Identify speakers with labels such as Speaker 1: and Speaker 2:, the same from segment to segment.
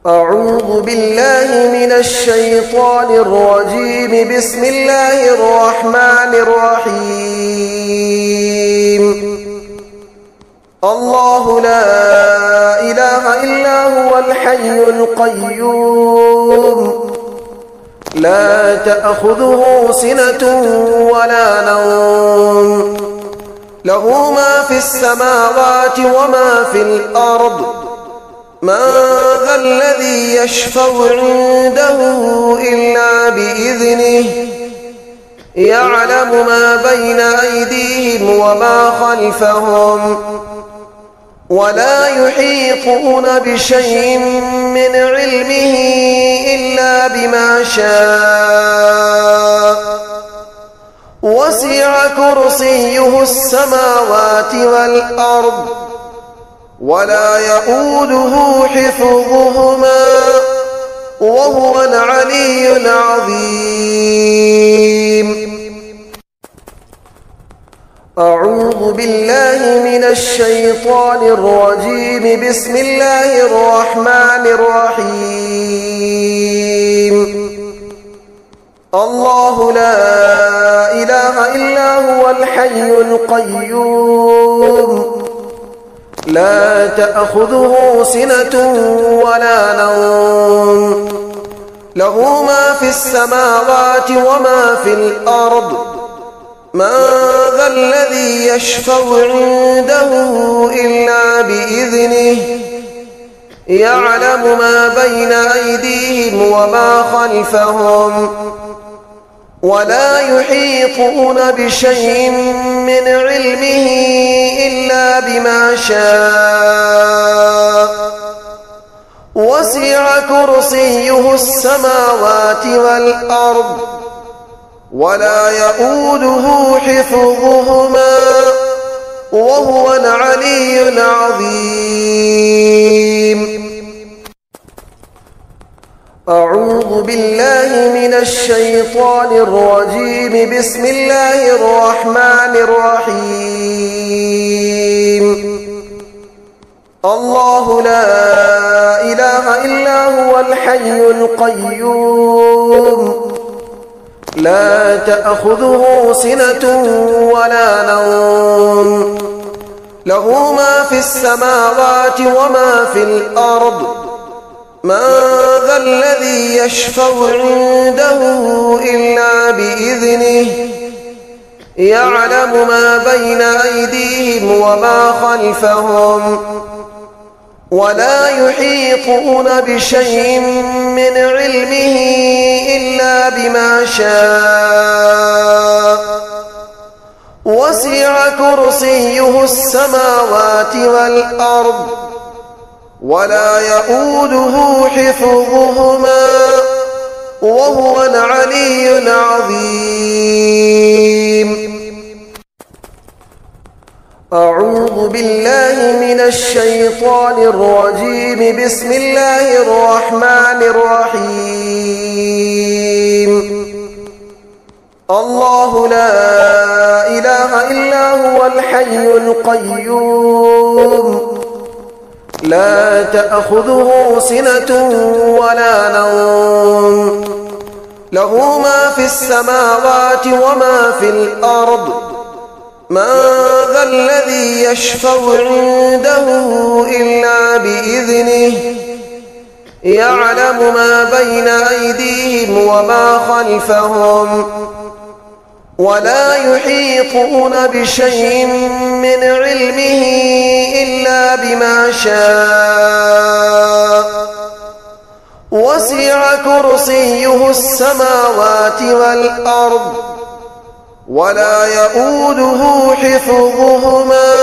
Speaker 1: أعوذ بالله من الشيطان الرجيم. بسم الله الرحمن الرحيم. الله لا إله إلا هو الحي القيوم، لا تأخذه سنة ولا نوم، له ما في السماوات وما في الأرض. من ذا الذي يشفع عنده إلا بإذنه، يعلم ما بين أيديهم وما خلفهم، ولا يحيطون بشيء من علمه إلا بما شاء. وسع كرسيه السماوات والأرض، ولا يؤوده حفظهما، وهو العلي العظيم. أعوذ بالله من الشيطان الرجيم. بسم الله الرحمن الرحيم. الله لا إله إلا هو الحي القيوم، لا تأخذه سنة ولا نوم، له ما في السماوات وما في الأرض. من ذا الذي يشفع عنده إلا بإذنه، يعلم ما بين أيديهم وما خلفهم، ولا يحيطون بشيء من علمه إلا بما شاء. وسع كرسيه السماوات والأرض، ولا يؤوده حفظهما، وهو العلي العظيم. أعوذ بالله من الشيطان الرجيم. بسم الله الرحمن الرحيم. الله لا إله إلا هو الحي القيوم، لا تأخذه سنة ولا نوم، له ما في السماوات وما في الأرض. من ذا الذي يشفع عنده إلا بإذنه، يعلم ما بين أيديهم وما خلفهم، ولا يحيطون بشيء من علمه إلا بما شاء. وسع كرسيه السماوات والأرض، ولا يؤوده حفظهما، وهو العلي العظيم. أعوذ بالله من الشيطان الرجيم. بسم الله الرحمن الرحيم. الله لا إله إلا هو الحي القيوم، لا تأخذه سنة ولا نوم، له ما في السماوات وما في الأرض. من ذا الذي يشفع عنده إلا بإذنه، يعلم ما بين أيديهم وما خلفهم، ولا يحيطون بشيء من علمه إلا بما شاء. وسع كرسيه السماوات والأرض، ولا يؤوده حفظهما،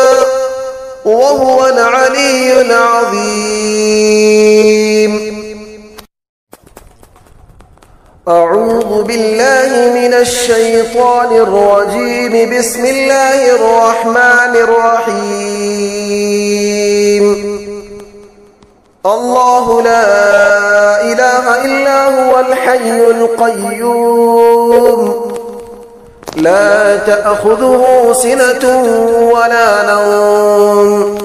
Speaker 1: وهو العلي العظيم. أعوذ بالله من الشيطان الرجيم. بسم الله الرحمن الرحيم. الله لا إله إلا هو الحي القيوم، لا تأخذه سنة ولا نوم،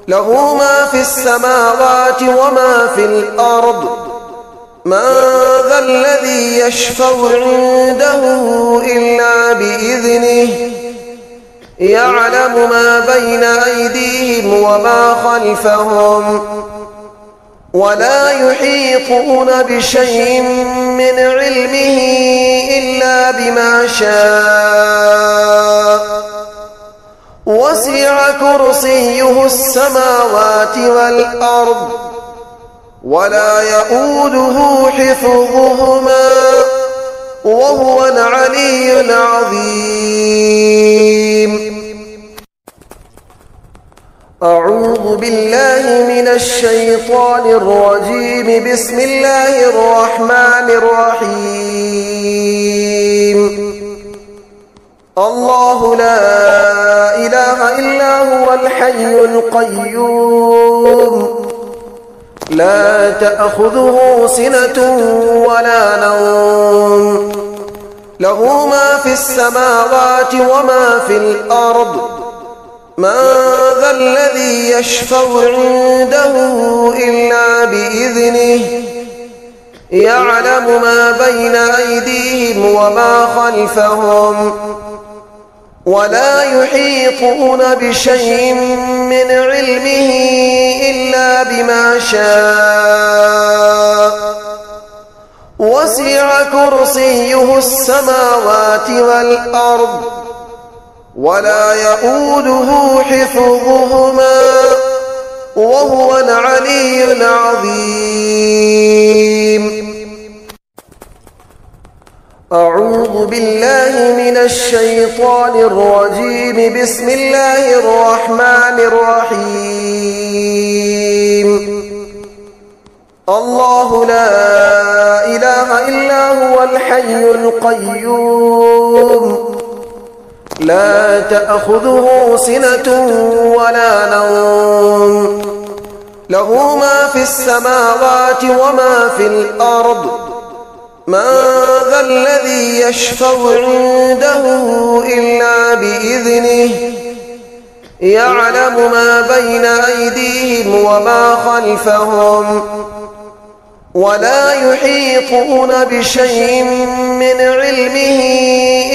Speaker 1: له ما في السماوات وما في الأرض من ذا الذي يشفع عنده إلا بإذنه يعلم ما بين أيديهم وما خلفهم ولا يحيطون بشيء من علمه إلا بما شاء وسع كرسيه السماوات والأرض ولا يؤوده حفظهما وهو العلي العظيم. أعوذ بالله من الشيطان الرجيم. بسم الله الرحمن الرحيم. الله لا إله إلا هو الحي القيوم لا تأخذه سنة ولا نوم له ما في السماوات وما في الأرض من ذا الذي يشفع عنده إلا بإذنه يعلم ما بين أيديهم وما خلفهم ولا يحيطون بشيء من علمه إلا بما شاء وسع كرسيه السماوات والأرض ولا يؤوده حفظهما وهو العلي العظيم. أعوذ بالله من الشيطان الرجيم. بسم الله الرحمن الرحيم. الله لا إله إلا هو الحي القيوم لا تأخذه سنة ولا نوم له ما في السماوات وما في الأرض من ذا الذي يشفع عنده إلا بإذنه يعلم ما بين أيديهم وما خلفهم ولا يحيطون بشيء من علمه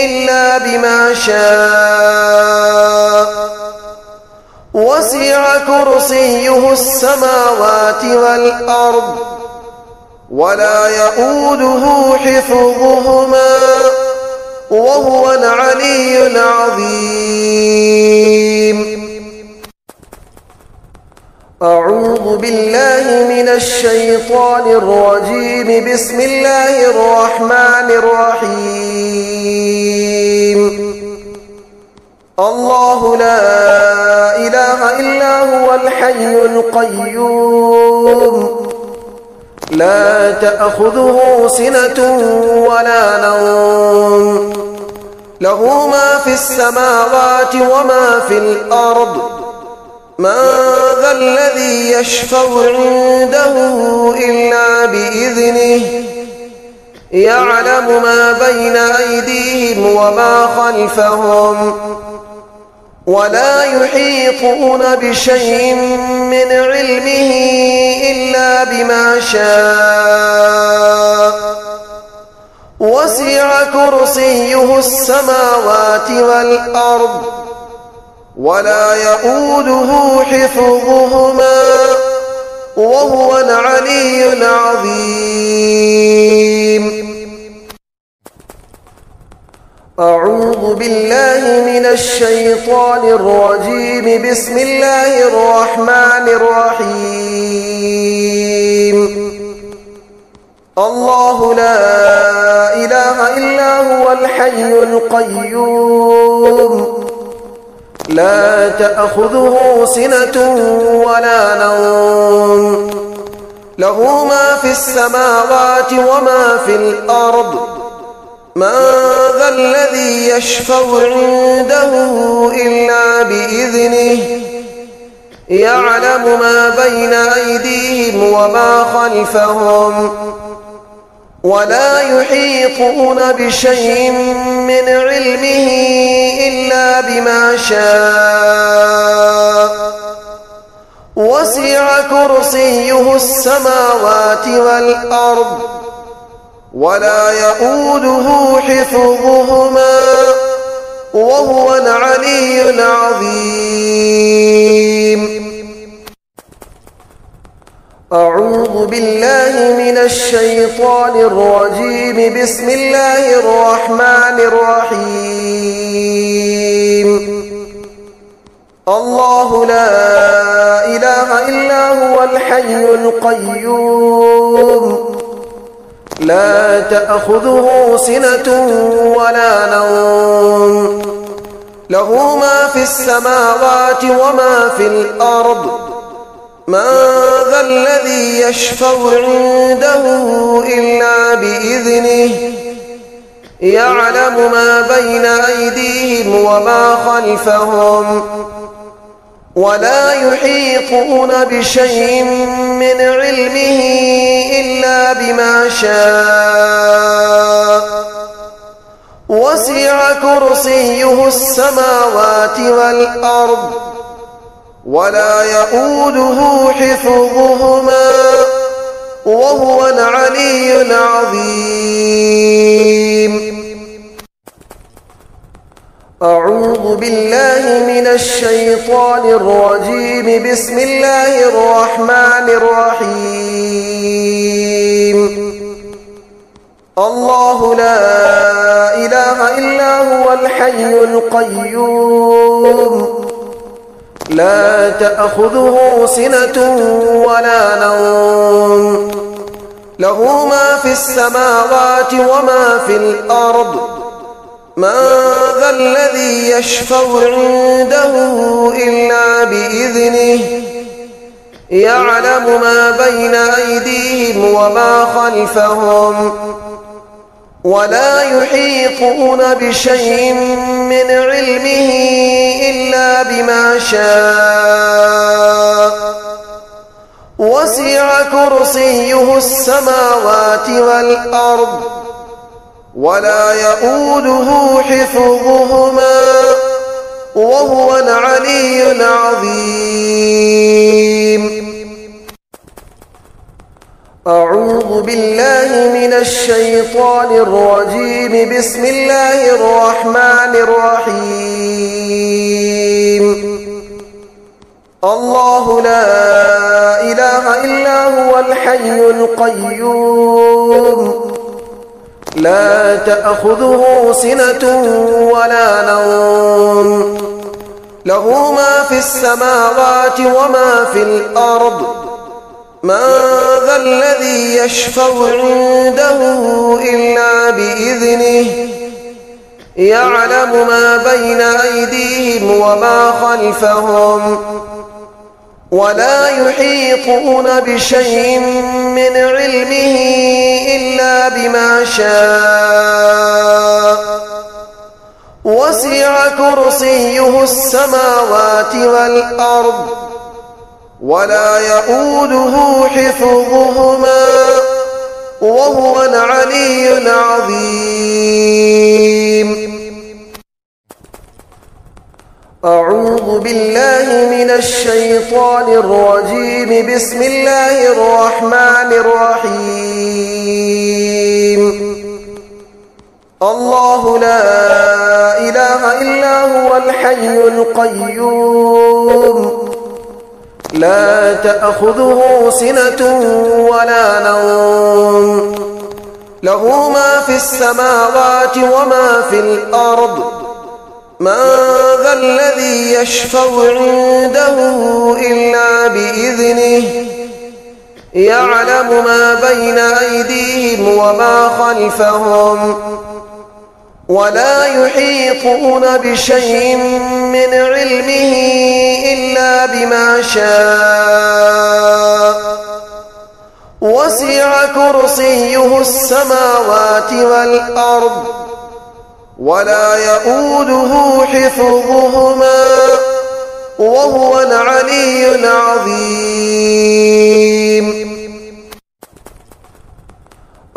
Speaker 1: إلا بما شاء وسع كرسيه السماوات والأرض ولا يؤوده حفظهما وهو العلي العظيم. أعوذ بالله من الشيطان الرجيم. بسم الله الرحمن الرحيم. الله لا إله إلا هو الحي القيوم لا تأخذه سنة ولا نوم له ما في السماوات وما في الأرض من ذا الذي يشفع عنده إلا بإذنه يعلم ما بين أيديهم وما خلفهم ولا يحيطون بشيء من علمه إلا بما شاء وسع كرسيه السماوات والأرض ولا يؤوده حفظهما وهو العلي العظيم. أعوذ بالله من الشيطان الرجيم. بسم الله الرحمن الرحيم. الله لا إله إلا هو الحي القيوم لا تأخذه سنة ولا نوم له ما في السماوات وما في الأرض من ذا الذي يشفع عنده إلا بإذنه يعلم ما بين أيديهم وما خلفهم ولا يحيطون بشيء من علمه إلا بما شاء وسع كرسيه السماوات والأرض ولا يؤوده حفظهما وهو العلي العظيم. أعوذ بالله من الشيطان الرجيم. بسم الله الرحمن الرحيم. الله لا إله إلا هو الحي القيوم لا تأخذه سنة ولا نوم له ما في السماوات وما في الأرض من ذا الذي يشفع عنده إلا بإذنه يعلم ما بين أيديهم وما خلفهم ولا يحيطون بشيء من علمه إلا بما شاء وسع كرسيه السماوات والأرض ولا يؤوده حفظهما وهو العلي العظيم. أعوذ بالله من الشيطان الرجيم. بسم الله الرحمن الرحيم. الله لا إله إلا هو الحي القيوم لا تأخذه سنة ولا نوم له ما في السماوات وما في الأرض من ذا الذي يشفع عنده إلا بإذنه يعلم ما بين أيديهم وما خلفهم ولا يحيطون بشيء من علمه إلا بما شاء وسع كرسيه السماوات والأرض ولا يؤوده حفظهما وهو العلي العظيم. أعوذ بالله من الشيطان الرجيم. بسم الله الرحمن الرحيم. الله لا إله إلا هو الحي القيوم لا تأخذه سنة ولا نوم له ما في السماوات وما في الأرض من ذا الذي يشفع عنده إلا بإذنه يعلم ما بين أيديهم وما خلفهم ولا يحيطون بشيء من علمه إلا بما شاء وسع كرسيه السماوات والأرض ولا يؤوده حفظهما وهو العلي العظيم. أعوذ بالله من الشيطان الرجيم. بسم الله الرحمن الرحيم. الله لا إله إلا هو الحي القيوم لا تأخذه سنة ولا نوم له ما في السماوات وما في الأرض من ذا الذي يشفع عنده إلا بإذنه يعلم ما بين أيديهم وما خلفهم ولا يحيطون بشيء من علمه إلا بما شاء وسع كرسيه السماوات والأرض ولا يؤوده حفظهما وهو العلي العظيم.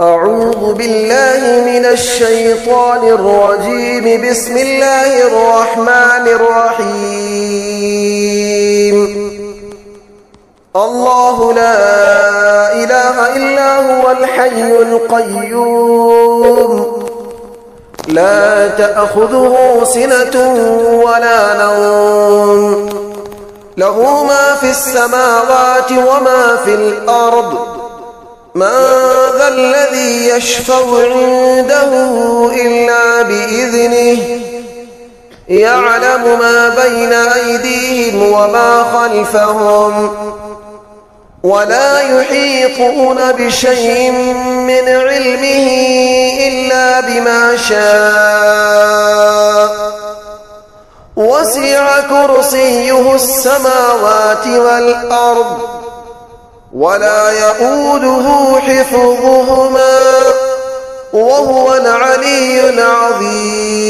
Speaker 1: أعوذ بالله من الشيطان الرجيم. بسم الله الرحمن الرحيم. الله لا إله إلا هو الحي القيوم لا تأخذه سنة ولا نوم له ما في السماوات وما في الأرض من ذا الذي يشفع عنده إلا بإذنه يعلم ما بين أيديهم وما خلفهم ولا يحيطون بشيء من علمه إلا بما شاء وسع كرسيه السماوات والأرض ولا يؤوده حفظهما وهو العلي العظيم.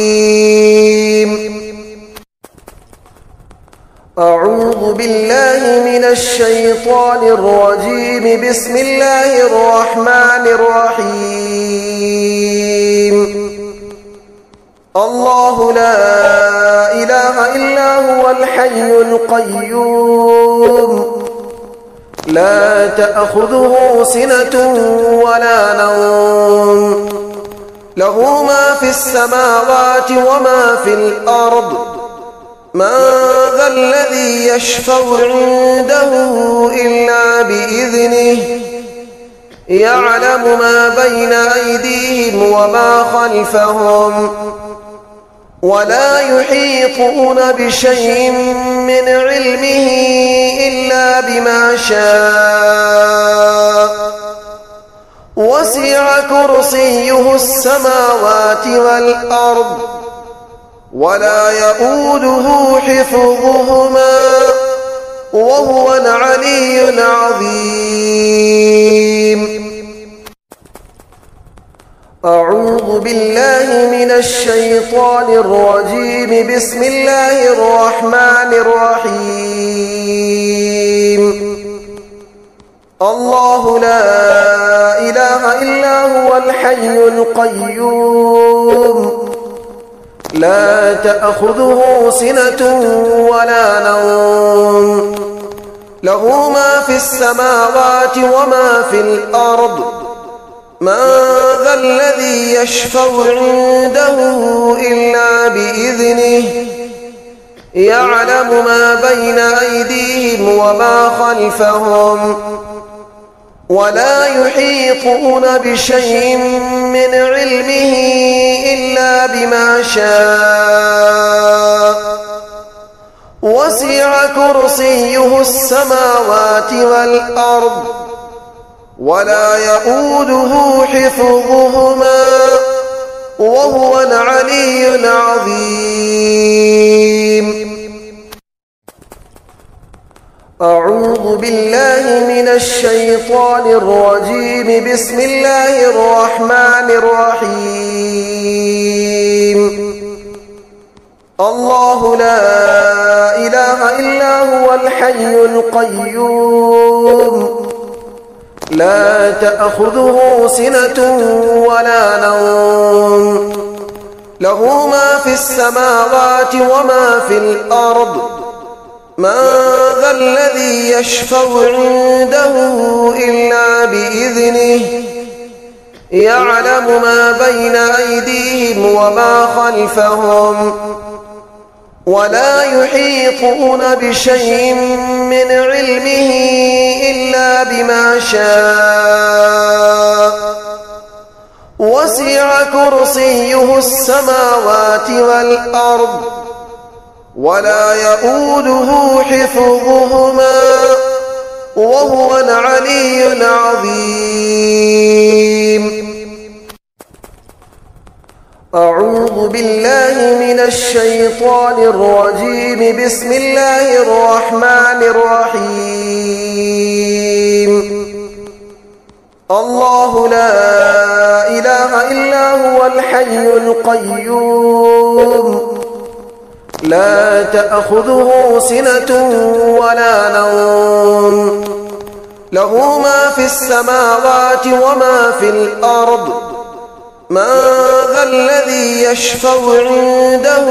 Speaker 1: أعوذ بالله من الشيطان الرجيم. بسم الله الرحمن الرحيم. الله لا إله إلا هو الحي القيوم لا تأخذه سنة ولا نوم له ما في السماوات وما في الأرض من ذا الذي يشفع عنده إلا بإذنه يعلم ما بين أيديهم وما خلفهم ولا يحيطون بشيء من علمه إلا بما شاء وسع كرسيه السماوات والأرض ولا يؤوده حفظهما وهو العلي العظيم. أعوذ بالله من الشيطان الرجيم. بسم الله الرحمن الرحيم. الله لا إله إلا هو الحي القيوم لا تأخذه سنة ولا نوم له ما في السماوات وما في الأرض من ذا الذي يشفع عنده إلا بإذنه يعلم ما بين أيديهم وما خلفهم ولا يحيطون بشيء من علمه إلا بما شاء وسع كرسيه السماوات والأرض ولا يؤوده حفظهما وهو العلي العظيم. أعوذ بالله من الشيطان الرجيم. بسم الله الرحمن الرحيم. الله لا إله إلا هو الحي القيوم لا تأخذه سنة ولا نوم له ما في السماوات وما في الأرض من ذا الذي يشفع عنده إلا بإذنه يعلم ما بين أيديهم وما خلفهم ولا يحيطون بشيء من علمه إلا بما شاء وسع كرسيه السماوات والأرض ولا يؤوده حفظهما وهو العلي العظيم. أعوذ بالله من الشيطان الرجيم. بسم الله الرحمن الرحيم. الله لا إله إلا هو الحي القيوم لا تأخذه سنة ولا نوم له ما في السماوات وما في الأرض من ذا الذي يشفع عنده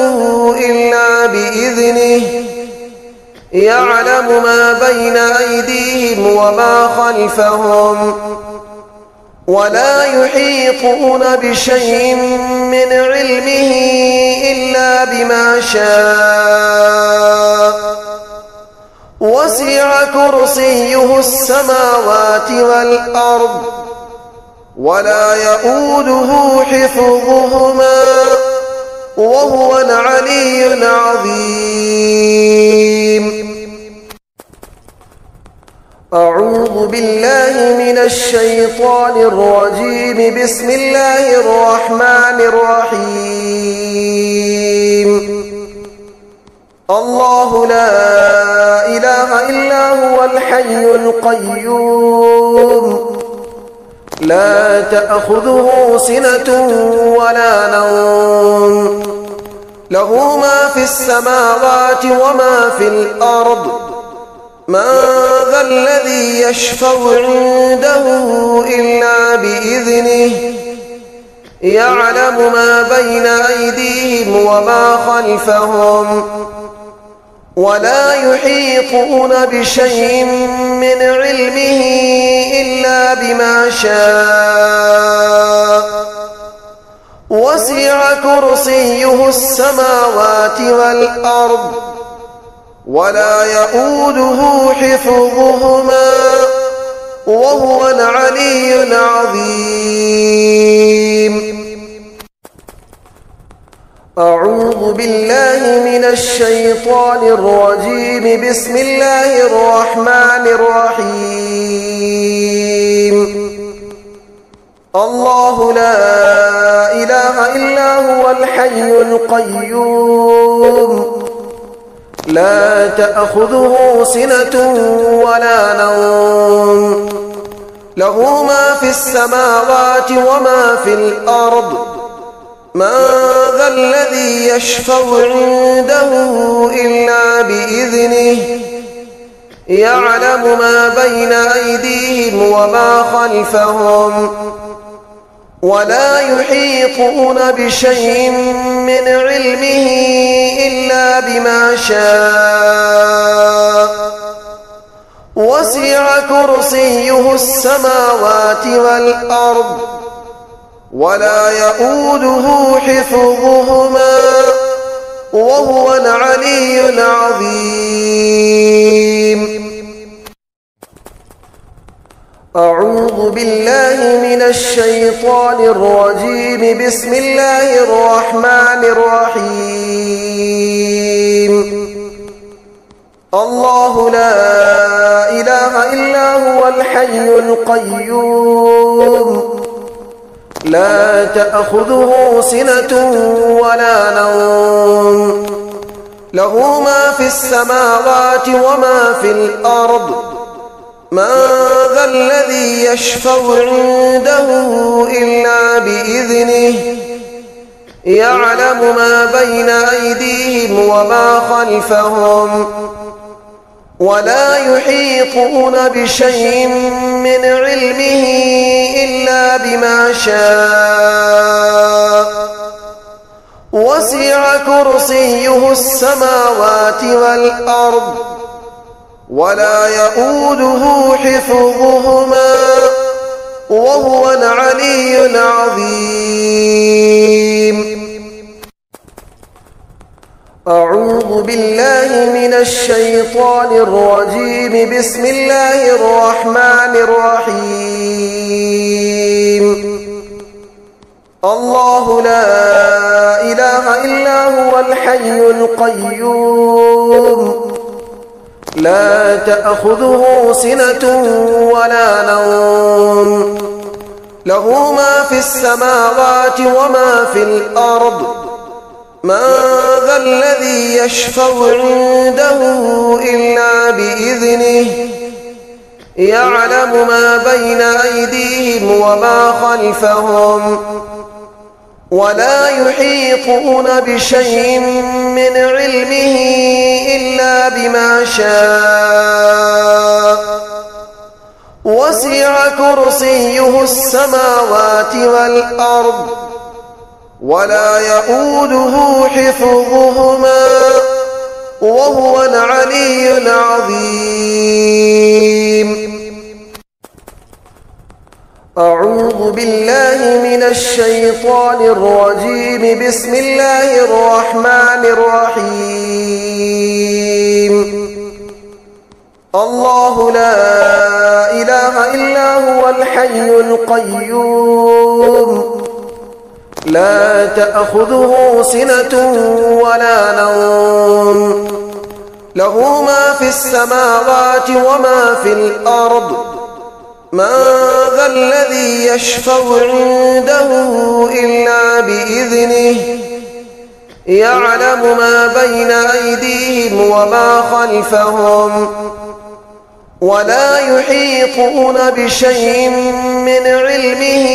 Speaker 1: إلا بإذنه يعلم ما بين أيديهم وما خلفهم ولا يحيطون بشيء من علمه إلا بما شاء وسع كرسيه السماوات والأرض ولا يؤوده حفظهما وهو العلي العظيم. أعوذ بالله من الشيطان الرجيم. بسم الله الرحمن الرحيم. الله لا إله إلا هو الحي القيوم لا تأخذه سنة ولا نوم له ما في السماوات وما في الأرض من ذا الذي يشفع عنده إلا بإذنه يعلم ما بين أيديهم وما خلفهم ولا يحيطون بشيء من علمه إلا بما شاء وسع كرسيه السماوات والأرض ولا يؤوده حفظهما وهو العلي العظيم. أعوذ بالله من الشيطان الرجيم. بسم الله الرحمن الرحيم. الله لا إله إلا هو الحي القيوم لا تأخذه سنة ولا نوم له ما في السماوات وما في الأرض من ذا الذي يشفع عنده إلا بإذنه يعلم ما بين أيديهم وما خلفهم ولا يحيطون بشيء من علمه إلا بما شاء وسع كرسيه السماوات والأرض ولا يؤوده حفظهما وهو العلي العظيم. أعوذ بالله من الشيطان الرجيم. بسم الله الرحمن الرحيم. الله لا إله إلا هو الحي القيوم لا تأخذه سنة ولا نوم له ما في السماوات وما في الأرض من ذا الذي يشفع عنده إلا بإذنه يعلم ما بين أيديهم وما خلفهم ولا يحيطون بشيء من علمه إلا بما شاء وسع كرسيه السماوات والأرض ولا يؤوده حفظهما وهو العلي العظيم. أعوذ بالله من الشيطان الرجيم. بسم الله الرحمن الرحيم. الله لا إله إلا هو الحي القيوم لا تأخذه سنة ولا نوم له ما في السماوات وما في الأرض من ذا الذي يشفع عنده إلا بإذنه يعلم ما بين أيديهم وما خلفهم ولا يحيطون بشيء من علمه إلا بما شاء وسع كرسيه السماوات والأرض ولا يؤوده حفظهما وهو العلي العظيم. أعوذ بالله من الشيطان الرجيم. بسم الله الرحمن الرحيم. الله لا إله إلا هو الحي القيوم لا تأخذه سنة ولا نوم له ما في السماوات وما في الأرض من ذا الذي يشفع عنده إلا بإذنه يعلم ما بين أيديهم وما خلفهم ولا يحيطون بشيء من علمه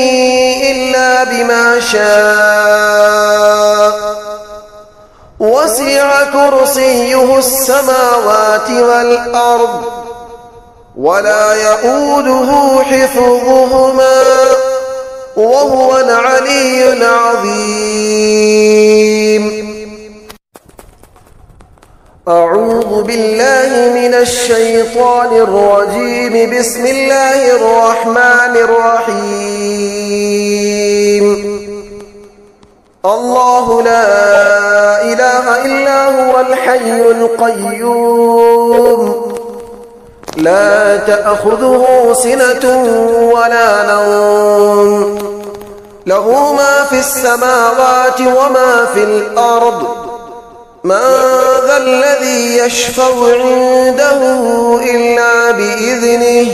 Speaker 1: إلا بما شاء وسع كرسيه السماوات والأرض ولا يؤوده حفظهما وهو العلي العظيم. أعوذ بالله من الشيطان الرجيم. بسم الله الرحمن الرحيم. الله لا إله إلا هو الحي القيوم لا تأخذه سنة ولا نوم له ما في السماوات وما في الأرض من ذا الذي يشفع عنده إلا بإذنه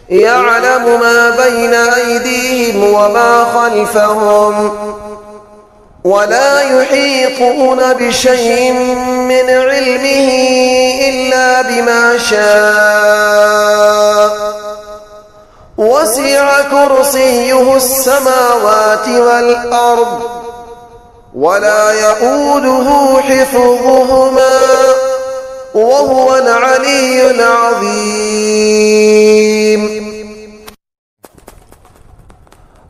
Speaker 1: يعلم ما بين أيديهم وما خلفهم ولا يحيطون بشيء من علمه إلا بما شاء وسع كرسيه السماوات والأرض ولا يؤوده حفظهما وهو العلي العظيم.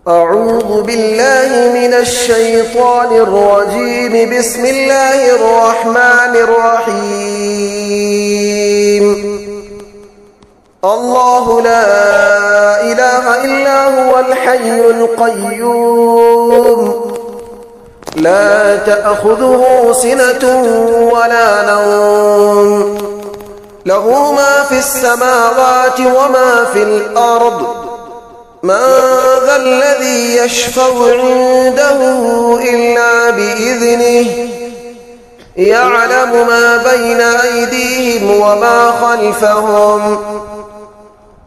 Speaker 1: أعوذ بالله من الشيطان الرجيم. بسم الله الرحمن الرحيم. الله لا إله إلا هو الحي القيوم لا تأخذه سنة ولا نوم له ما في السماوات وما في الأرض من ذا الذي يشفع عنده إلا بإذنه يعلم ما بين أيديهم وما خلفهم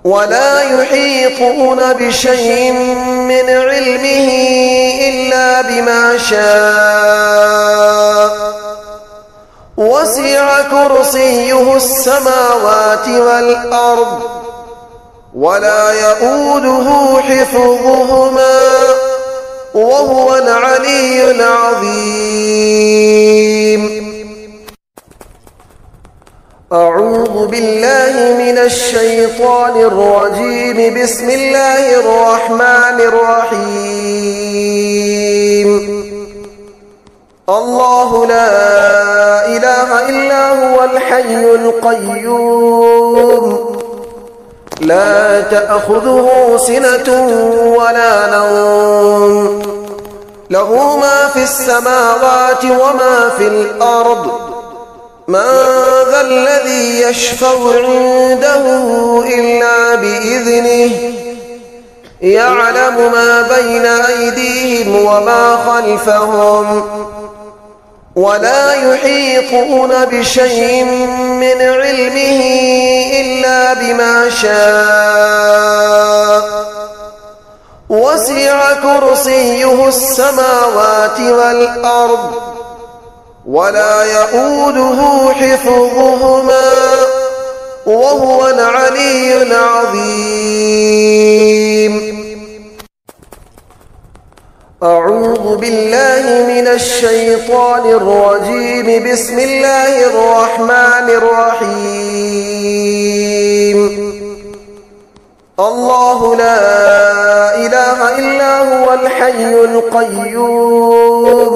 Speaker 1: ولا يحيطون بشيء من علمه إلا بما شاء وسع كرسيه السماوات والأرض ولا يؤوده حفظهما وهو العلي العظيم. أعوذ بالله من الشيطان الرجيم. بسم الله الرحمن الرحيم. الله لا إله إلا هو الحي القيوم لا تأخذه سنة ولا نوم له ما في السماوات وما في الأرض من ذا الذي يشفع عنده إلا بإذنه يعلم ما بين أيديهم وما خلفهم ولا يحيطون بشيء من علمه إلا بما شاء وسع كرسيه السماوات والأرض ولا يؤوده حفظهما وهو العلي العظيم. أعوذ بالله من الشيطان الرجيم. بسم الله الرحمن الرحيم. الله لا إله إلا هو الحي القيوم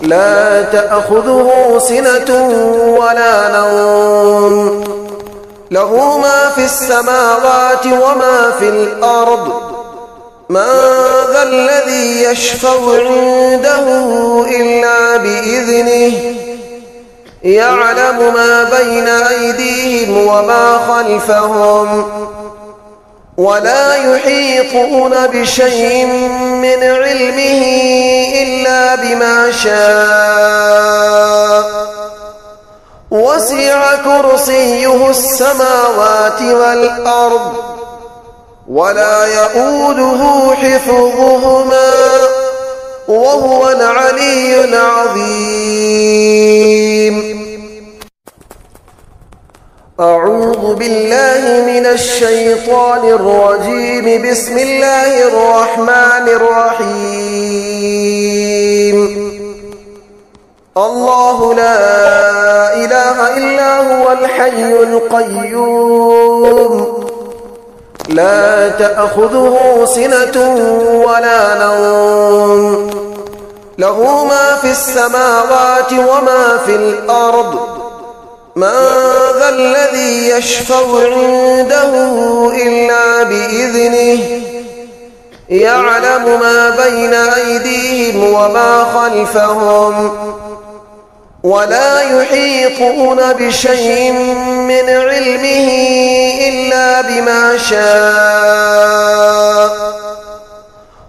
Speaker 1: لا تأخذه سنة ولا نوم له ما في السماوات وما في الأرض من ذا الذي يشفع عنده إلا بإذنه يعلم ما بين أيديهم وما خلفهم ولا يحيطون بشيء من علمه إلا بما شاء وسع كرسيه السماوات والأرض ولا يؤوده حفظهما وهو العلي العظيم. أعوذ بالله من الشيطان الرجيم. بسم الله الرحمن الرحيم. الله لا إله إلا هو الحي القيوم لا تأخذه سنة ولا نوم له ما في السماوات وما في الأرض من ذا الذي يشفع عنده إلا بإذنه يعلم ما بين أيديهم وما خلفهم ولا يحيطون بشيء من علمه إلا بما شاء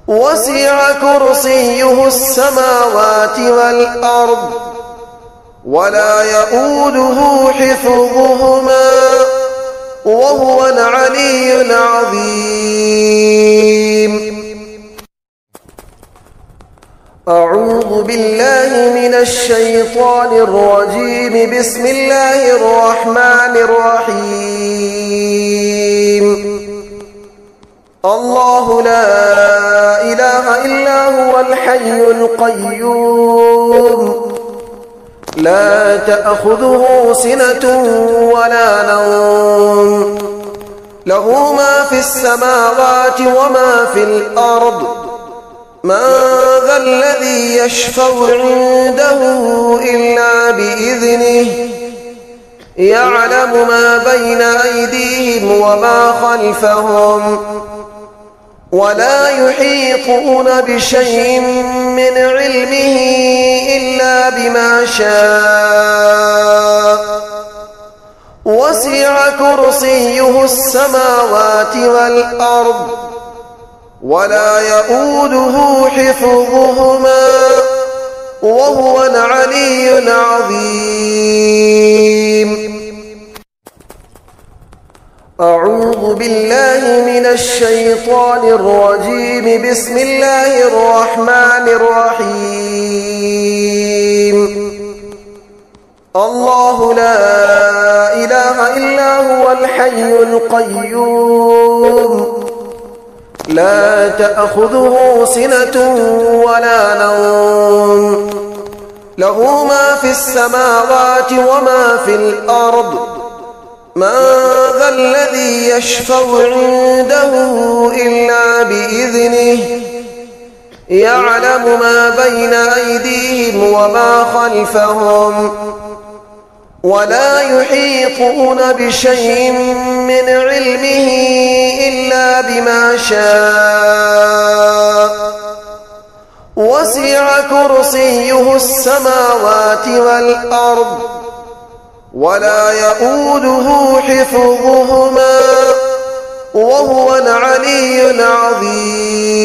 Speaker 1: وسع كرسيه السماوات والأرض ولا يؤوده حفظهما وهو العلي العظيم. أعوذ بالله من الشيطان الرجيم. بسم الله الرحمن الرحيم. الله لا إله إلا هو الحي القيوم لا تأخذه سنة ولا نوم له ما في السماوات وما في الأرض من ذا الذي يشفع عنده إلا بإذنه يعلم ما بين أيديهم وما خلفهم ولا يحيطون بشيء من علمه إلا بما شاء وسع كرسيه السماوات والأرض ولا يؤوده حفظهما وهو العلي العظيم. أعوذ بالله من الشيطان الرجيم. بسم الله الرحمن الرحيم. الله لا إله إلا هو الحي القيوم لا تأخذه سنة ولا نوم له ما في السماوات وما في الأرض من ذا الذي يشفع عنده إلا بإذنه يعلم ما بين أيديهم وما خلفهم ولا يحيطون بشيء من علمه إلا بما شاء وسع كرسيه السماوات والأرض ولا يؤوده حفظهما وهو العلي العظيم.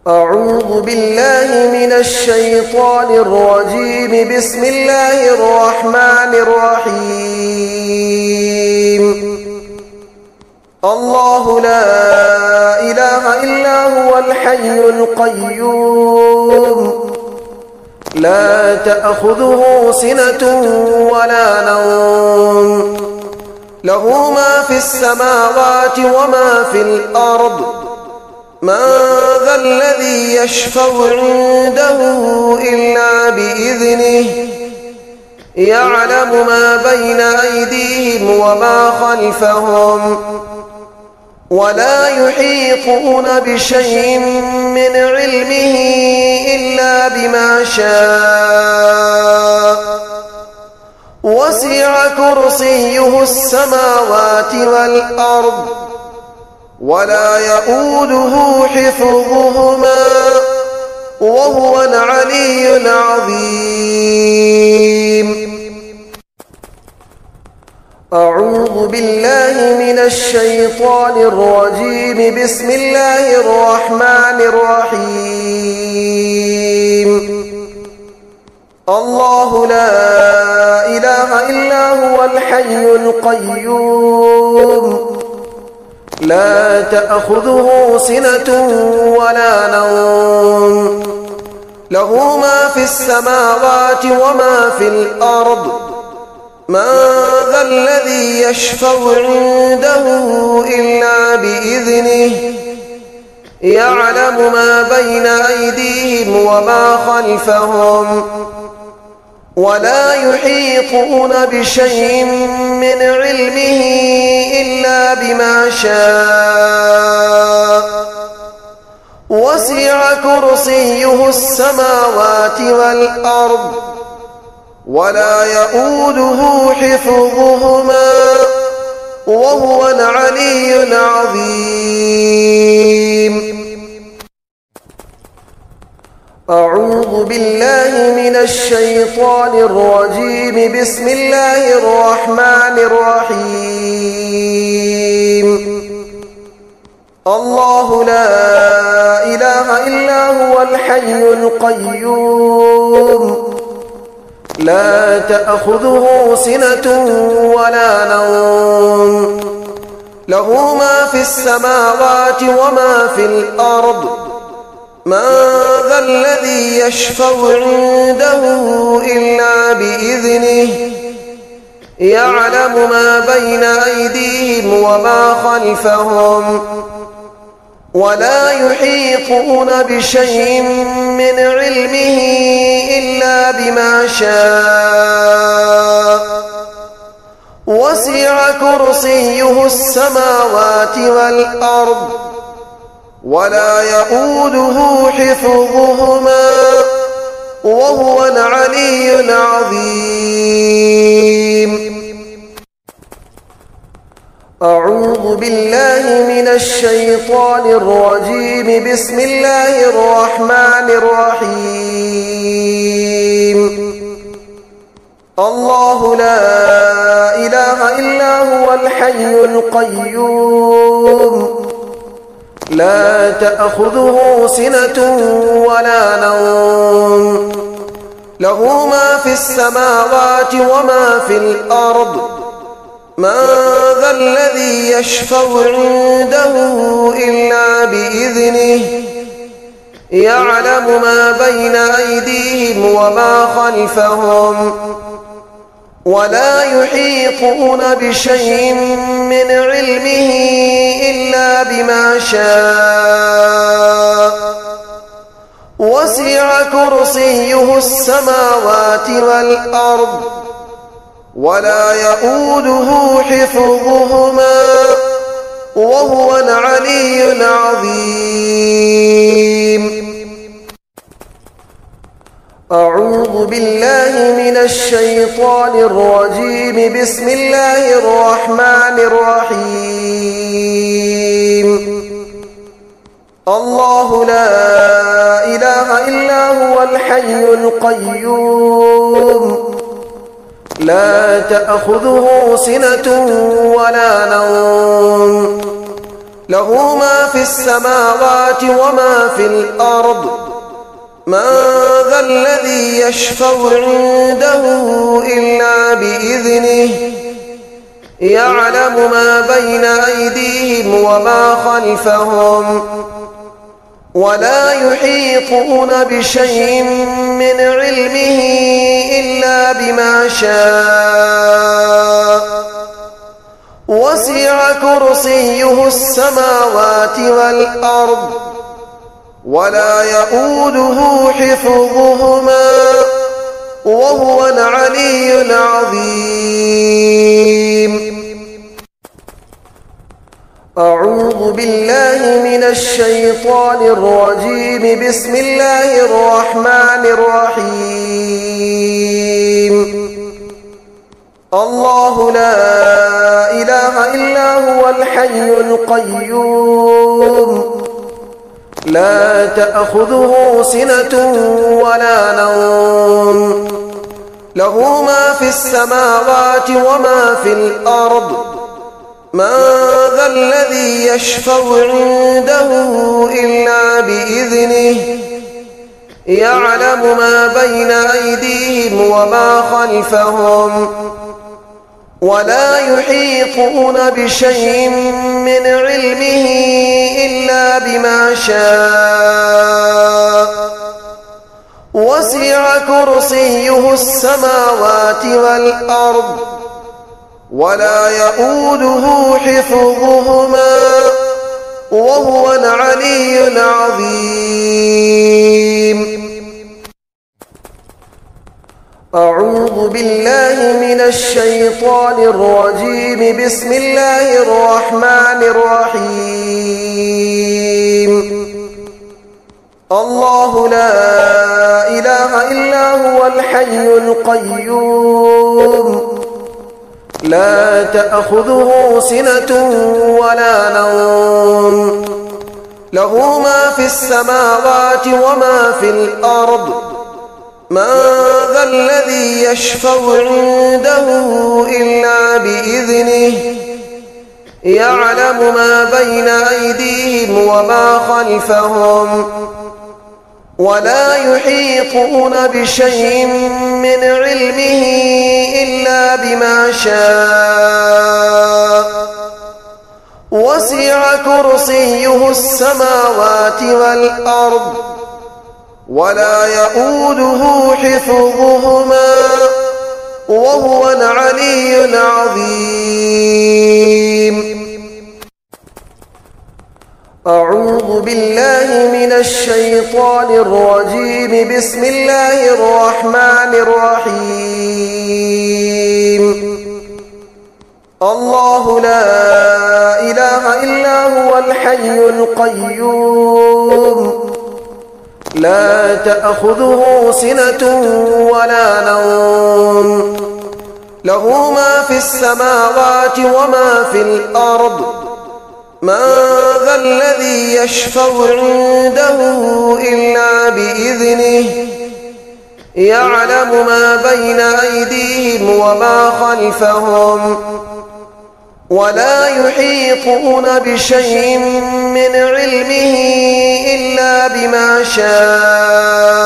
Speaker 1: أعوذ بالله من الشيطان الرجيم. بسم الله الرحمن الرحيم. الله لا إله إلا هو الحي القيوم لا تأخذه سنة ولا نوم له ما في السماوات وما في الأرض من ذا الذي يشفع عنده إلا بإذنه يعلم ما بين أيديهم وما خلفهم ولا يحيطون بشيء من علمه إلا بما شاء وسع كرسيه السماوات والأرض ولا يؤوده حفظهما وهو العلي العظيم. أعوذ بالله من الشيطان الرجيم. بسم الله الرحمن الرحيم. الله لا إله إلا هو الحي القيوم لا تأخذه سنة ولا نوم له ما في السماوات وما في الأرض من ذا الذي يشفع عنده إلا بإذنه يعلم ما بين أيديهم وما خلفهم ولا يحيطون بشيء من علمه إلا بما شاء وسع كرسيه السماوات والأرض ولا يؤوده حفظهما وهو العلي العظيم. أعوذ بالله من الشيطان الرجيم. بسم الله الرحمن الرحيم. الله لا إله إلا هو الحي القيوم لا تأخذه سنة ولا نوم له ما في السماوات وما في الأرض من ذا الذي يشفع عنده إلا بإذنه يعلم ما بين أيديهم وما خلفهم ولا يحيطون بشيء من علمه إلا بما شاء وسع كرسيه السماوات والأرض ولا يؤوده حفظهما وهو العلي العظيم. أعوذ بالله من الشيطان الرجيم. بسم الله الرحمن الرحيم. الله لا إله إلا هو الحي القيوم لا تأخذه سنة ولا نوم له ما في السماوات وما في الأرض من ذا الذي يشفع عنده إلا بإذنه يعلم ما بين أيديهم وما خلفهم ولا يحيطون بشيء من علمه إلا بما شاء وسع كرسيه السماوات والأرض ولا يؤوده حفظهما وهو العلي العظيم. أعوذ بالله من الشيطان الرجيم. بسم الله الرحمن الرحيم. الله لا إله إلا هو الحي القيوم لا تأخذه سنة ولا نوم له ما في السماوات وما في الأرض من ذا الذي يشفع عنده إلا بإذنه يعلم ما بين أيديهم وما خلفهم ولا يحيطون بشيء من علمه إلا بما شاء وسع كرسيه السماوات والأرض ولا يؤوده حفظهما وهو العلي العظيم. أعوذ بالله من الشيطان الرجيم. بسم الله الرحمن الرحيم. الله لا إله إلا هو الحي القيوم لا تأخذه سنة ولا نوم له ما في السماوات وما في الأرض من ذا الذي يشفع عنده إلا بإذنه يعلم ما بين أيديهم وما خلفهم ولا يحيطون بشيء من علمه إلا بما شاء وسع كرسيه السماوات والأرض ولا يؤوده حفظهما وهو العلي العظيم. أعوذ بالله من الشيطان الرجيم. بسم الله الرحمن الرحيم. الله لا إله إلا هو الحي القيوم لا تأخذه سنة ولا نوم له ما في السماوات وما في الأرض من ذا الذي يشفع عنده إلا بإذنه يعلم ما بين أيديهم وما خلفهم ولا يحيطون بشيء من علمه إلا بما شاء وسع كرسيه السماوات والأرض ولا يؤوده حفظهما وهو العلي العظيم. أعوذ بالله من الشيطان الرجيم. بسم الله الرحمن الرحيم. الله لا إله إلا هو الحي القيوم لا تأخذه سنة ولا نوم له ما في السماوات وما في الأرض من ذا الذي يشفع عنده إلا بإذنه يعلم ما بين أيديهم وما خلفهم ولا يحيطون بشيء من علمه إلا بما شاء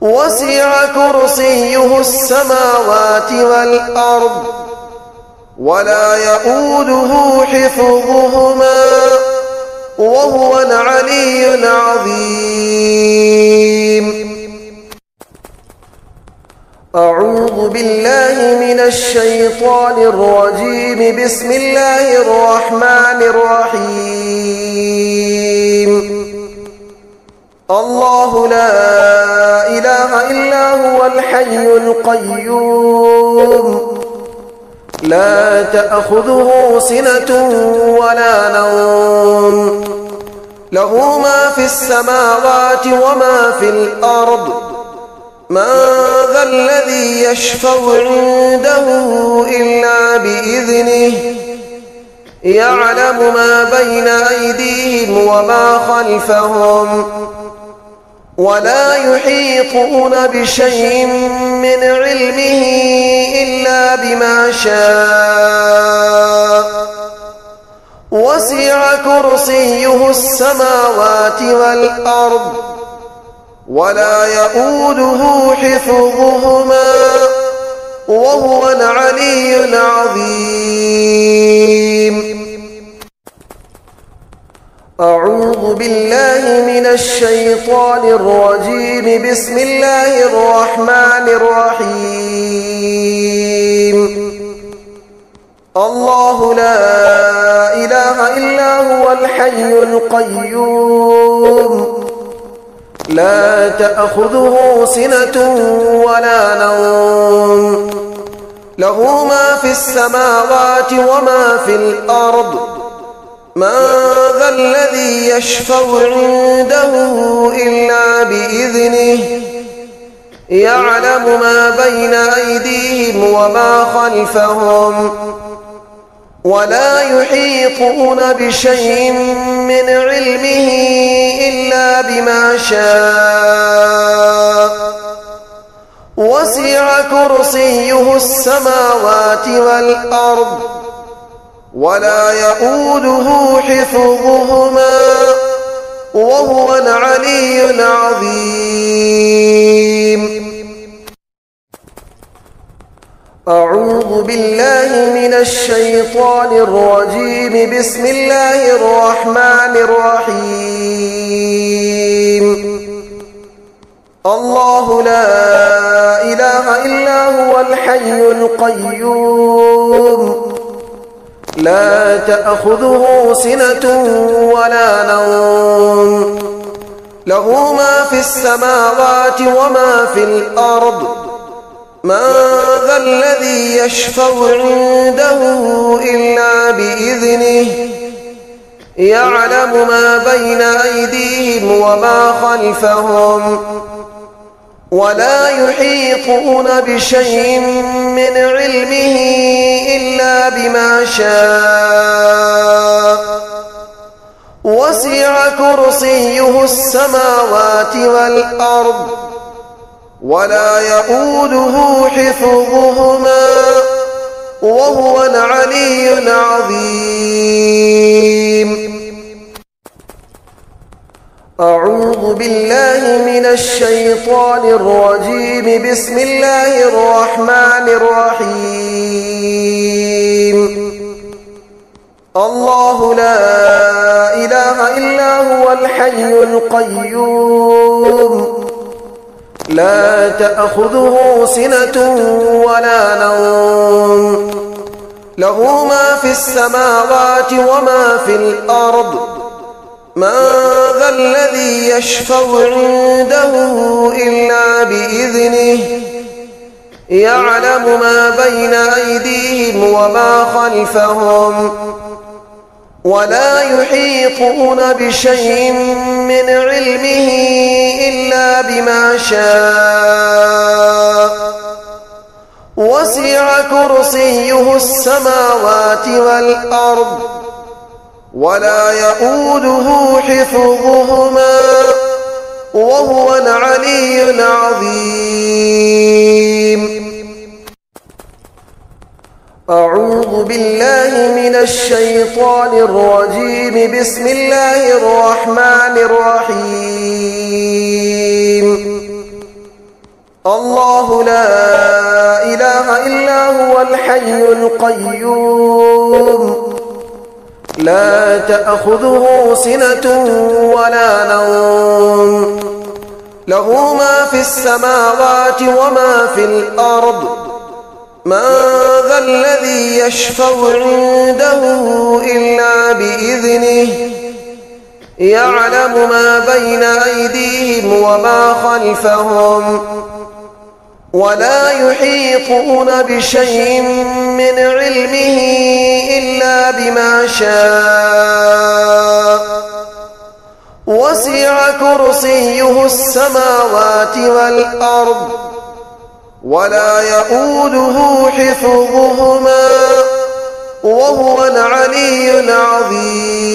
Speaker 1: وسع كرسيه السماوات والأرض ولا يؤوده حفظهما وهو العلي العظيم. أعوذ بالله من الشيطان الرجيم. بسم الله الرحمن الرحيم. الله لا إله إلا هو الحي القيوم لا تأخذه سنة ولا نوم له ما في السماوات وما في الأرض من ذا الذي يشفع عنده إلا بإذنه يعلم ما بين أيديهم وما خلفهم ولا يحيطون بشيء من علمه إلا بما شاء وسع كرسيه السماوات والأرض ولا يؤوده حفظهما وهو العلي العظيم. أعوذ بالله من الشيطان الرجيم. بسم الله الرحمن الرحيم. الله لا إله إلا هو الحي القيوم لا تأخذه سنة ولا نوم له ما في السماوات وما في الأرض من ذا الذي يشفع عنده إلا بإذنه يعلم ما بين أيديهم وما خلفهم ولا يحيطون بشيء من علمه إلا بما شاء وسع كرسيه السماوات والأرض ولا يؤوده حفظهما وهو العلي العظيم. أعوذ بالله من الشيطان الرجيم. بسم الله الرحمن الرحيم. الله لا إله إلا هو الحي القيوم لا تأخذه سنة ولا نوم له ما في السماوات وما في الأرض من ذا الذي يشفع عنده إلا بإذنه يعلم ما بين أيديهم وما خلفهم ولا يحيطون بشيء من علمه إلا بما شاء وسع كرسيه السماوات والأرض ولا يؤوده حفظهما وهو العلي العظيم. أعوذ بالله من الشيطان الرجيم. بسم الله الرحمن الرحيم. الله لا إله إلا هو الحي القيوم لا تأخذه سنة ولا نوم له ما في السماوات وما في الأرض من ذا الذي يشفع عنده إلا بإذنه يعلم ما بين أيديهم وما خلفهم ولا يحيطون بشيء من علمه إلا بما شاء وسع كرسيه السماوات والأرض ولا يؤوده حفظهما وهو العلي العظيم. أعوذ بالله من الشيطان الرجيم. بسم الله الرحمن الرحيم. الله لا إله إلا هو الحي القيوم لا تأخذه سنة ولا نوم له ما في السماوات وما في الأرض من ذا الذي يشفع عنده إلا بإذنه يعلم ما بين أيديهم وما خلفهم ولا يحيطون بشيء من علمه إلا بما شاء وسع كرسيه السماوات والأرض ولا يؤوده حفظهما وهو العلي العظيم.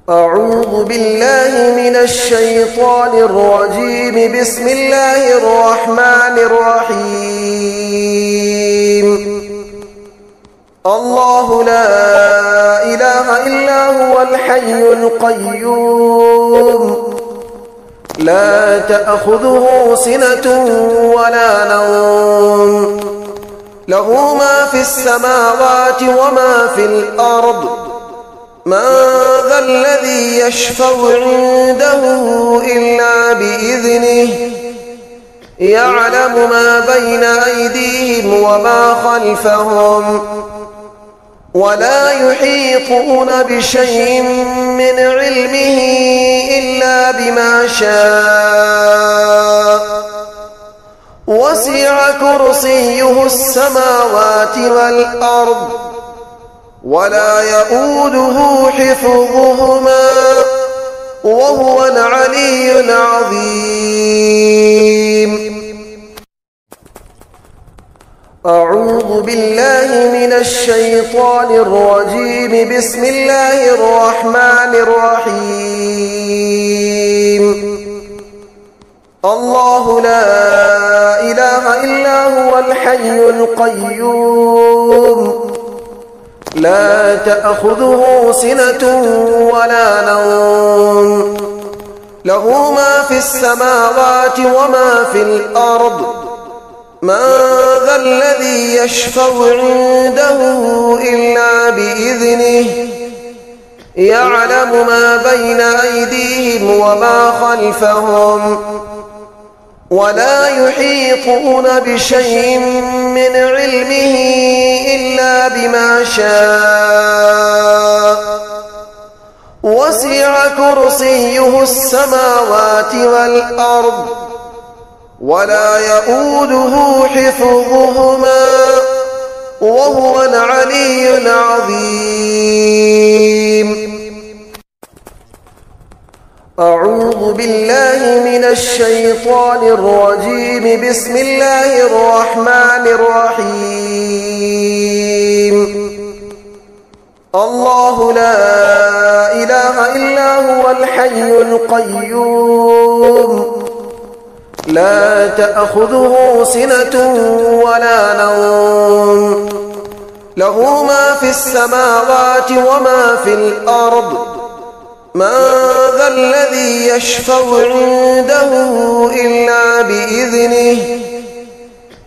Speaker 1: أعوذ بالله من الشيطان الرجيم. بسم الله الرحمن الرحيم. الله لا إله إلا هو الحي القيوم لا تأخذه سنة ولا نوم له ما في السماوات وما في الأرض من ذا الذي يشفع عنده إلا بإذنه يعلم ما بين أيديهم وما خلفهم ولا يحيطون بشيء من علمه إلا بما شاء وسع كرسيه السماوات والأرض ولا يؤوده حفظهما وهو العلي العظيم. أعوذ بالله من الشيطان الرجيم. بسم الله الرحمن الرحيم. الله لا إله إلا هو الحي القيوم لا تأخذه سنة ولا نوم له ما في السماوات وما في الأرض من ذا الذي يشفع عنده إلا بإذنه يعلم ما بين أيديهم وما خلفهم ولا يحيطون بشيء من علمه إلا بما شاء وسع كرسيه السماوات والأرض ولا يؤوده حفظهما وهو العلي العظيم. أعوذ بالله من الشيطان الرجيم. بسم الله الرحمن الرحيم. الله لا إله إلا هو الحي القيوم لا تأخذه سنة ولا نوم له ما في السماوات وما في الأرض من ذا الذي يشفع عنده إلا بإذنه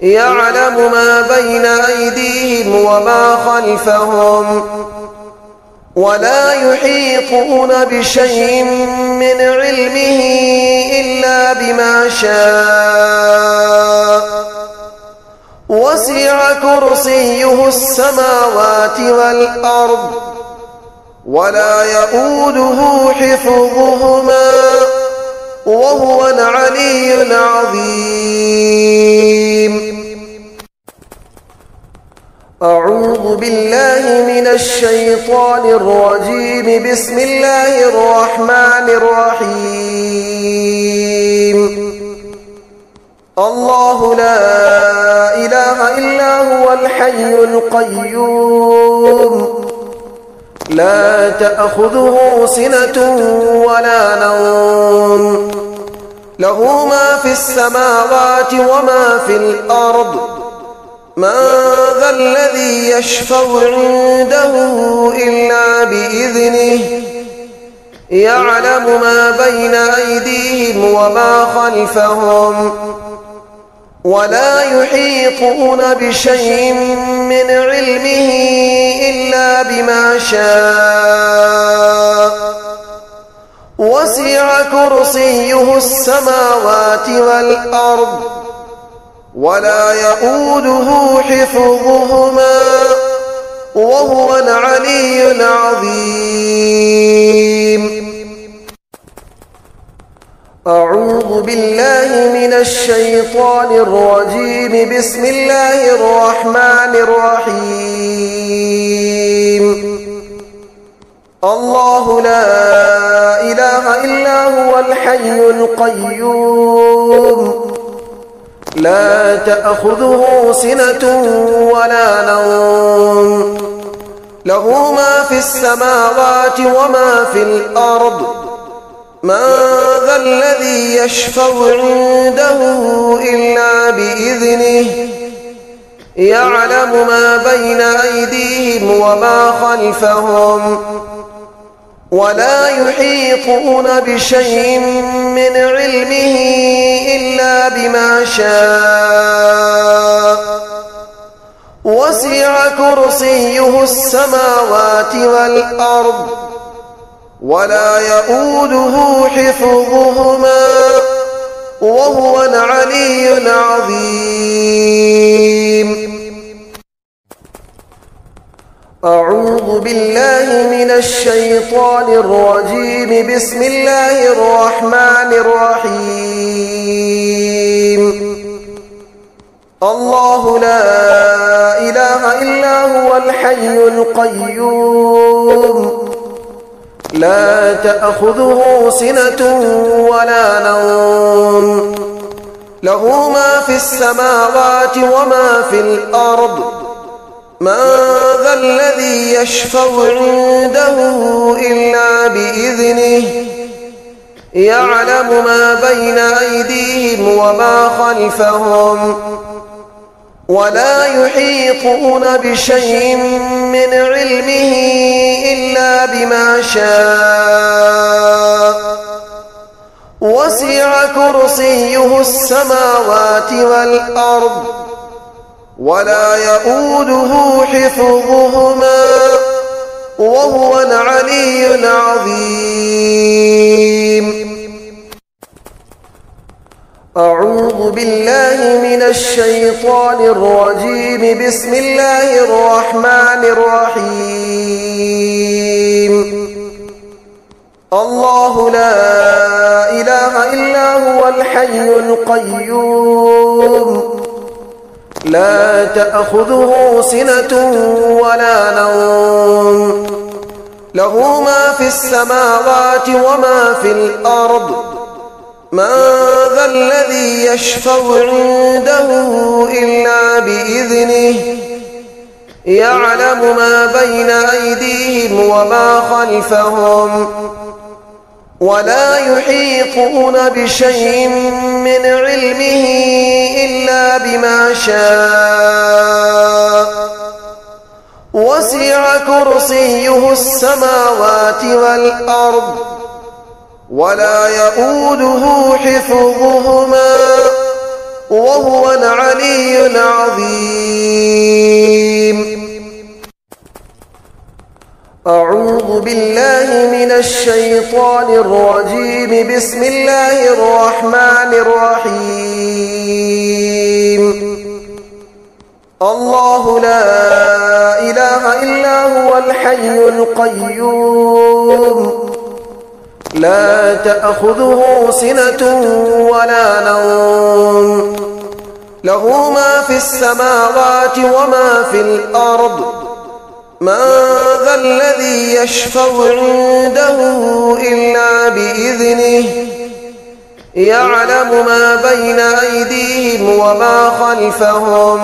Speaker 1: يعلم ما بين أيديهم وما خلفهم ولا يحيطون بشيء من علمه إلا بما شاء وسع كرسيه السماوات والأرض ولا يؤوده حفظهما وهو العلي العظيم. أعوذ بالله من الشيطان الرجيم. بسم الله الرحمن الرحيم. الله لا إله إلا هو الحي القيوم لا تأخذه سنة ولا نوم له ما في السماوات وما في الأرض من ذا الذي يشفع عنده إلا بإذنه يعلم ما بين أيديهم وما خلفهم ولا يحيطون بشيء من علمه إلا بما شاء وسع كرسيه السماوات والأرض ولا يؤوده حفظهما وهو العلي العظيم. أعوذ بالله من الشيطان الرجيم. بسم الله الرحمن الرحيم. الله لا إله إلا هو الحي القيوم لا تأخذه سنة ولا نوم له ما في السماوات وما في الأرض من ذا الذي يشفع عنده إلا بإذنه يعلم ما بين أيديهم وما خلفهم ولا يحيطون بشيء من علمه إلا بما شاء وسع كرسيه السماوات والأرض ولا يؤوده حفظهما وهو العلي العظيم. أعوذ بالله من الشيطان الرجيم. بسم الله الرحمن الرحيم. الله لا إله إلا هو الحي القيوم لا تأخذه سنة ولا نوم له ما في السماوات وما في الأرض من ذا الذي يشفع عنده إلا بإذنه يعلم ما بين أيديهم وما خلفهم ولا يحيطون بشيء من علمه إلا بما شاء وسع كرسيه السماوات والأرض ولا يؤوده حفظهما وهو العلي العظيم. أعوذ بالله من الشيطان الرجيم. بسم الله الرحمن الرحيم. الله لا إله إلا هو الحي القيوم لا تأخذه سنة ولا نوم له ما في السماوات وما في الأرض من ذا الذي يشفع عنده إلا بإذنه يعلم ما بين أيديهم وما خلفهم ولا يحيطون بشيء من علمه إلا بما شاء وسع كرسيه السماوات والأرض ولا يؤوده حفظهما وهو العلي العظيم. أعوذ بالله من الشيطان الرجيم. بسم الله الرحمن الرحيم. الله لا إله إلا هو الحي القيوم لا تأخذه سنة ولا نوم له ما في السماوات وما في الأرض من ذا الذي يشفع عنده إلا بإذنه يعلم ما بين أيديهم وما خلفهم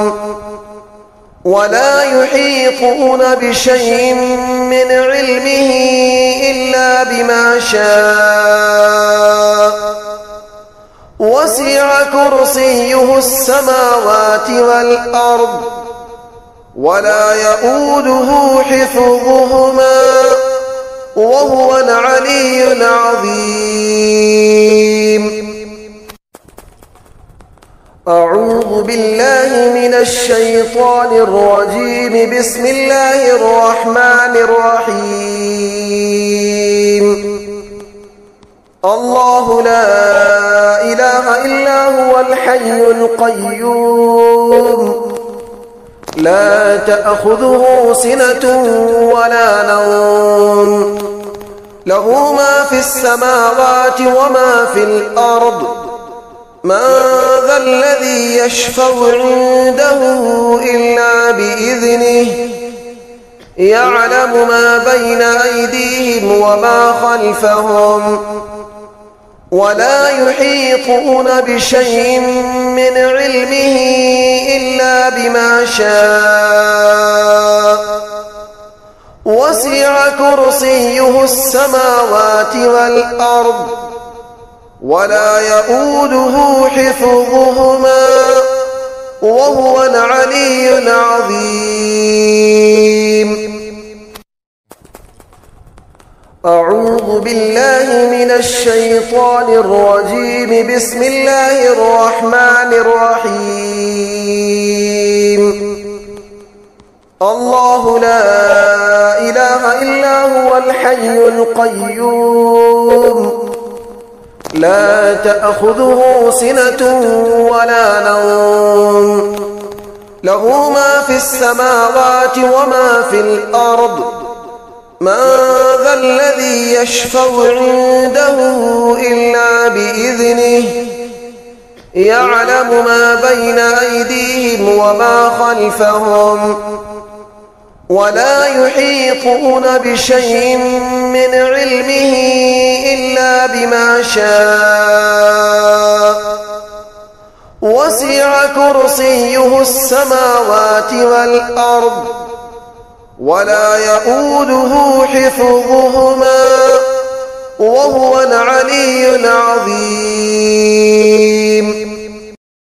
Speaker 1: ولا يحيطون بشيء من علمه إلا بما شاء وسع كرسيه السماوات والأرض ولا يؤوده حفظهما وهو العلي العظيم. أعوذ بالله من الشيطان الرجيم. بسم الله الرحمن الرحيم. الله لا إله إلا هو الحي القيوم لا تأخذه سنة ولا نوم له ما في السماوات وما في الأرض من ذا الذي يشفع عنده إلا بإذنه يعلم ما بين أيديهم وما خلفهم ولا يحيطون بشيء من علمه إلا بما شاء وسع كرسيه السماوات والأرض ولا يؤوده حفظهما وهو العلي العظيم. أعوذ بالله من الشيطان الرجيم. بسم الله الرحمن الرحيم. الله لا إله إلا هو الحي القيوم لا تأخذه سنة ولا نوم له ما في السماوات وما في الأرض من ذا الذي يشفع عنده إلا بإذنه يعلم ما بين أيديهم وما خلفهم ولا يحيطون بشيء من علمه إلا بما شاء وسع كرسيه السماوات والأرض ولا يؤوده حفظهما وهو العلي العظيم.